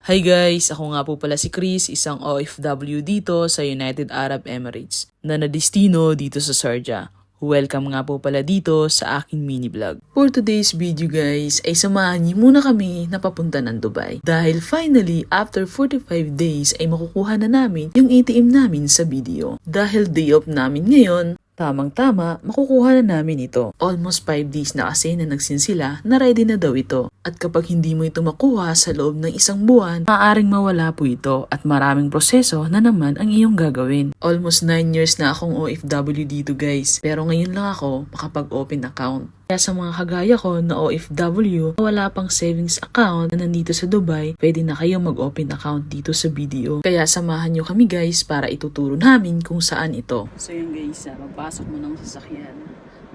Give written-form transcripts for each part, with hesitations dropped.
Hi guys! Ako nga po pala si Chris, isang OFW dito sa United Arab Emirates na nadistino dito sa Sharjah. Welcome nga po pala dito sa aking mini vlog. For today's video guys, ay samahan niyo muna kami na papunta ng Dubai. Dahil finally, after 45 days ay makukuha na namin yung ATM namin sa video. Dahil day off namin ngayon, tamang-tama, makukuha na namin ito. Almost 5 days na kasi na nagsinsila na ready na daw ito. At kapag hindi mo ito makuha sa loob ng isang buwan, maaaring mawala po ito at maraming proseso na naman ang iyong gagawin. Almost 9 years na akong OFW dito guys, pero ngayon lang ako makapag-open account. Kaya sa mga kagaya ko na OFW na wala pang savings account na nandito sa Dubai, pwede na kayo mag-open account dito sa video. Kaya samahan nyo kami guys para ituturo namin kung saan ito. So yun guys, magpasok mo ng sasakyan.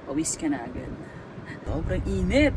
Pawis ka na agad. Sobrang init!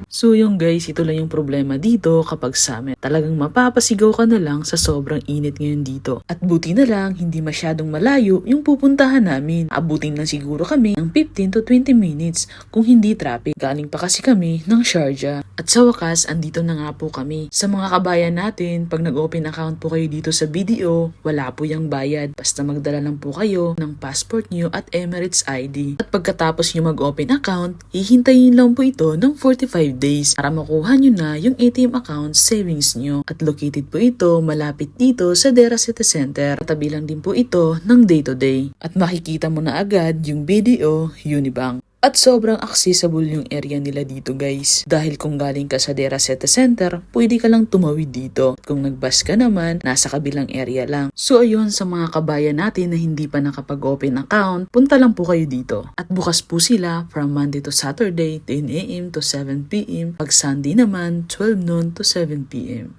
So yung guys, ito lang yung problema dito kapag summer. Talagang mapapasigaw ka na lang sa sobrang init ngayon dito. At buti na lang, hindi masyadong malayo yung pupuntahan namin. Abutin lang siguro kami ng 15 to 20 minutes kung hindi traffic. Galing pa kasi kami ng Sharjah. At sa wakas, andito na nga po kami. Sa mga kabayan natin, pag nag-open account po kayo dito sa BDO, wala po yung bayad. Basta magdala lang po kayo ng passport nyo at Emirates ID. At pagkatapos nyo mag-open account, hihintayin lang po ito ng 45 days para makuha nyo na yung ATM account savings nyo. At located po ito malapit dito sa Deira City Center. Katabi lang din po ito ng day-to-day. At makikita mo na agad yung BDO Unibank. At sobrang accessible yung area nila dito guys. Dahil kung galing ka sa Deira City Center, pwede ka lang tumawid dito. Kung nag-bus ka naman, nasa kabilang area lang. So ayun, sa mga kabayan natin na hindi pa nakapag-open account, punta lang po kayo dito. At bukas po sila from Monday to Saturday, 10 AM to 7 PM. Pag Sunday naman, 12 noon to 7 PM.